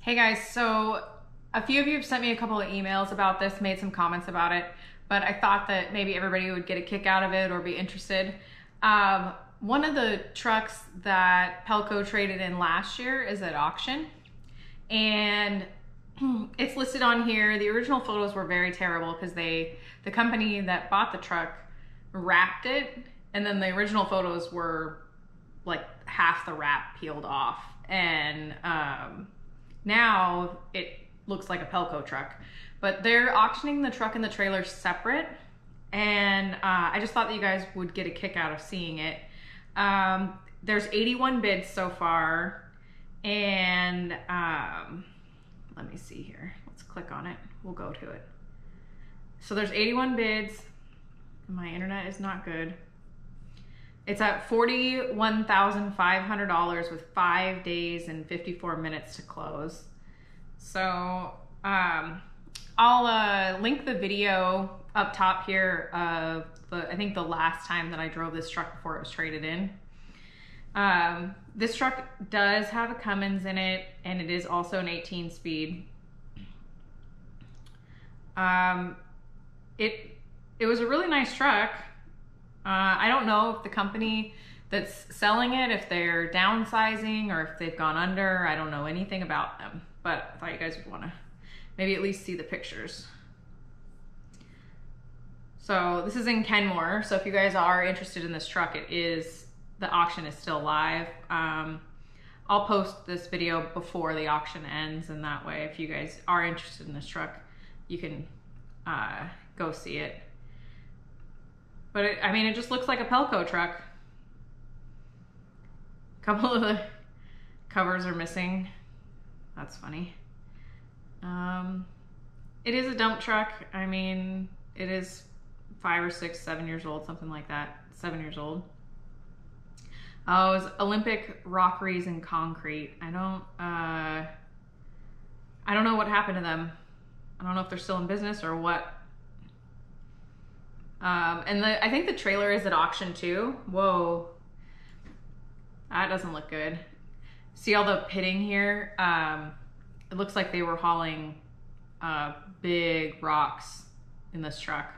Hey guys, so a few of you have sent me a couple of emails about this, made some comments about it, but I thought that maybe everybody would get a kick out of it or be interested. One of the trucks that Pelco traded in last year is at auction, and it's listed on here. The original photos were very terrible because the company that bought the truck wrapped it, and then the original photos were like half the wrap peeled off, and now it looks like a Pelco truck, but they're auctioning the truck and the trailer separate. And I just thought that you guys would get a kick out of seeing it. There's 81 bids so far. And let me see here. Let's click on it. We'll go to it. So there's 81 bids. My internet is not good. It's at $41,500 with 5 days and 54 minutes to close. So I'll link the video up top here of I think the last time that I drove this truck before it was traded in. This truck does have a Cummins in it, and it is also an 18-speed. It was a really nice truck. I don't know if the company that's selling it, if they're downsizing or if they've gone under. I don't know anything about them, but I thought you guys would want to maybe at least see the pictures. So this is in Kenmore. So if you guys are interested in this truck, the auction is still live. I'll post this video before the auction ends, and that way if you guys are interested in this truck, you can go see it. But it just looks like a Pelco truck. A couple of the covers are missing. That's funny. It is a dump truck. I mean, it is 5 or 6, 7 years old, something like that. 7 years old. Oh, it was Olympic Rockeries and Concrete. I don't know what happened to them. I don't know if they're still in business or what. And I think the trailer is at auction too. Whoa, that doesn't look good. See all the pitting here? It looks like they were hauling big rocks in this truck.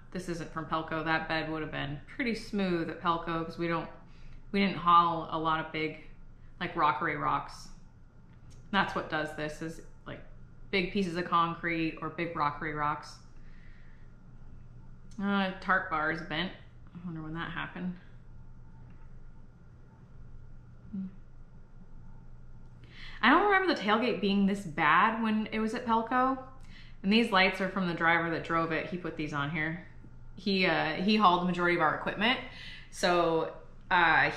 This isn't from Pelco. That bed would have been pretty smooth at Pelco because we didn't haul a lot of big, like, rockery rocks. That's what does this, is like big pieces of concrete or big rockery rocks. Tarp bar is bent. I wonder when that happened. I don't remember the tailgate being this bad when it was at Pelco. And these lights are from the driver that drove it. He put these on here. He hauled the majority of our equipment. So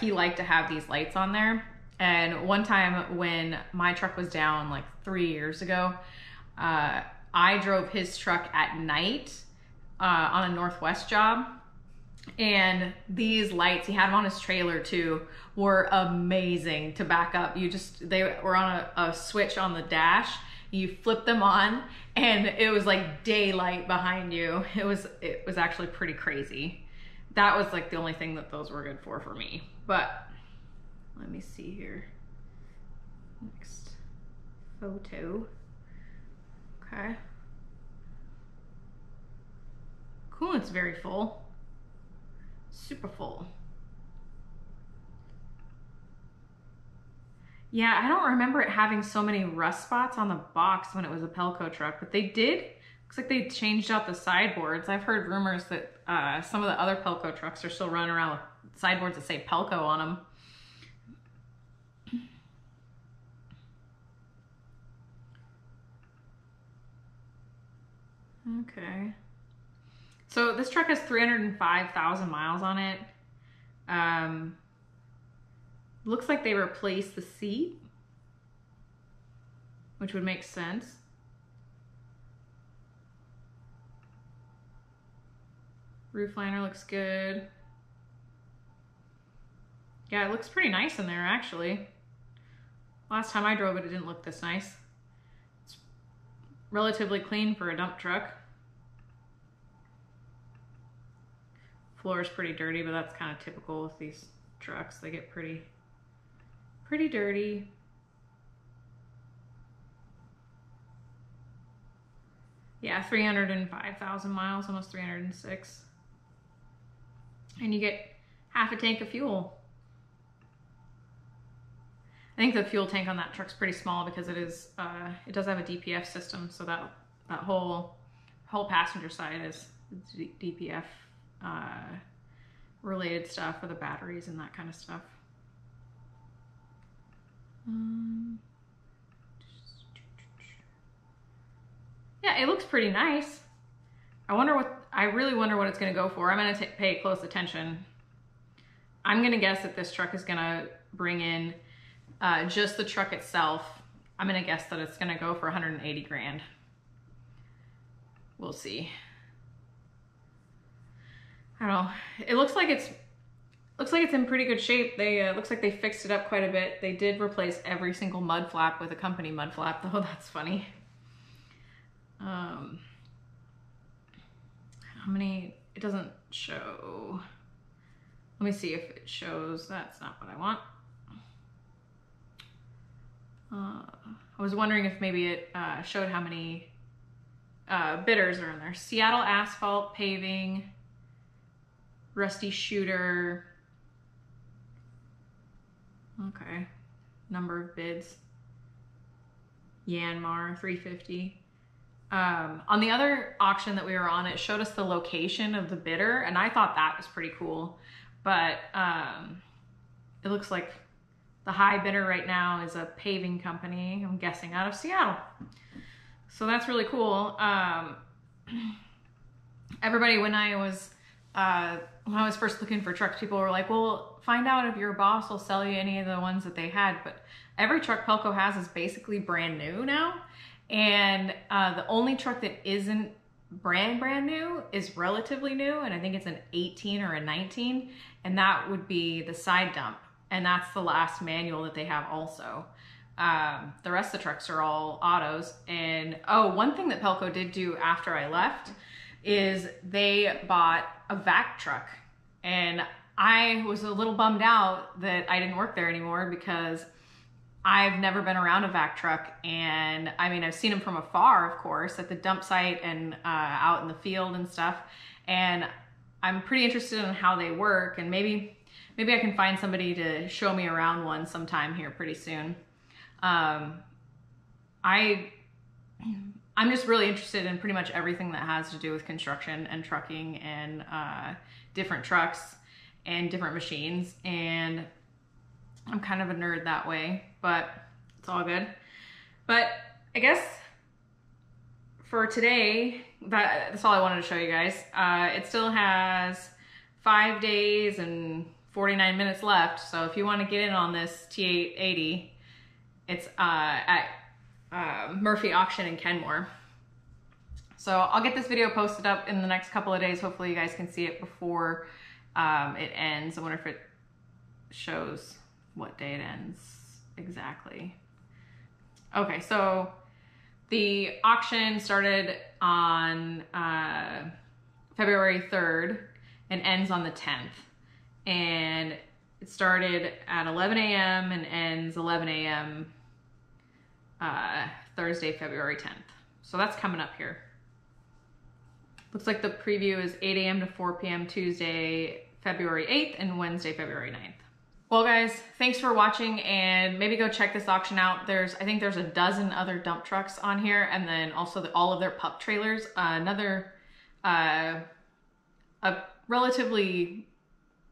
he liked to have these lights on there. And one time when my truck was down like 3 years ago, I drove his truck at night on a Northwest job, and these lights, he had them on his trailer too, were amazing to back up. They were on a switch on the dash. You flip them on and it was like daylight behind you. It was actually pretty crazy. That was like the only thing that those were good for me. But let me see here. Next photo. Okay. Cool, it's very full. Super full. Yeah, I don't remember it having so many rust spots on the box when it was a Pelco truck, but they did. Looks like they changed out the sideboards. I've heard rumors that some of the other Pelco trucks are still running around with sideboards that say Pelco on them. Okay. So this truck has 305,000 miles on it. Looks like they replaced the seat, which would make sense. Roof liner looks good. Yeah, it looks pretty nice in there actually. Last time I drove it, it didn't look this nice. It's relatively clean for a dump truck. Floor is pretty dirty, but that's kind of typical with these trucks. They get pretty dirty. Yeah, 305,000 miles, almost 306. And you get half a tank of fuel. I think the fuel tank on that truck's pretty small because it does have a DPF system, so that whole passenger side is DPF related stuff for the batteries and that kind of stuff. Yeah, it looks pretty nice. I really wonder what it's gonna go for. I'm gonna pay close attention. I'm gonna guess that this truck is gonna bring in just the truck itself. I'm gonna guess that it's gonna go for 180 grand. We'll see. I don't know. It looks like it's in pretty good shape. They looks like they fixed it up quite a bit. They did replace every single mud flap with a company mud flap, though. That's funny. How many? It doesn't show. Let me see if it shows. That's not what I want. I was wondering if maybe it showed how many bidders are in there. Seattle Asphalt Paving, Rusty Shooter. Okay, number of bids. Yanmar 350. On the other auction that we were on, it showed us the location of the bidder, and I thought that was pretty cool. But it looks like the high bidder right now is a paving company, I'm guessing out of Seattle. So that's really cool. Everybody, when I was first looking for trucks, people were like, well, find out if your boss will sell you any of the ones that they had. But every truck Pelco has is basically brand new now. And the only truck that isn't brand new is relatively new. And I think it's an 18 or a 19. And that would be the side dump. And that's the last manual that they have also. The rest of the trucks are all autos. And oh, one thing that Pelco did do after I left is they bought a vac truck. And I was a little bummed out that I didn't work there anymore because I've never been around a vac truck. And I mean, I've seen them from afar, of course, at the dump site and out in the field and stuff. And I'm pretty interested in how they work, and maybe I can find somebody to show me around one sometime here pretty soon. I'm just really interested in pretty much everything that has to do with construction and trucking and different trucks and different machines. And I'm kind of a nerd that way, but it's all good. But I guess for today, that's all I wanted to show you guys. It still has 5 days and 49 minutes left. So if you want to get in on this T880, it's at Murphy Auction in Kenmore. So I'll get this video posted up in the next couple of days. Hopefully you guys can see it before it ends. I wonder if it shows what day it ends exactly. Okay, so the auction started on February 3rd and ends on the 10th. And it started at 11 a.m. and ends 11 a.m. Thursday, February 10th. So that's coming up here. Looks like the preview is 8 a.m. to 4 p.m. Tuesday, February 8th and Wednesday, February 9th. Well guys, thanks for watching, and maybe go check this auction out. I think there's a dozen other dump trucks on here, and then also all of their pup trailers. Another, a relatively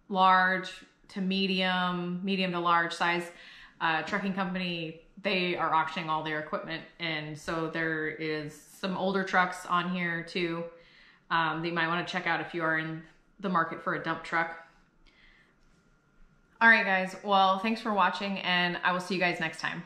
large to medium to large size trucking company. They are auctioning all their equipment, and so there is some older trucks on here too that you might want to check out if you are in the market for a dump truck. All right, guys. Well, thanks for watching, and I will see you guys next time.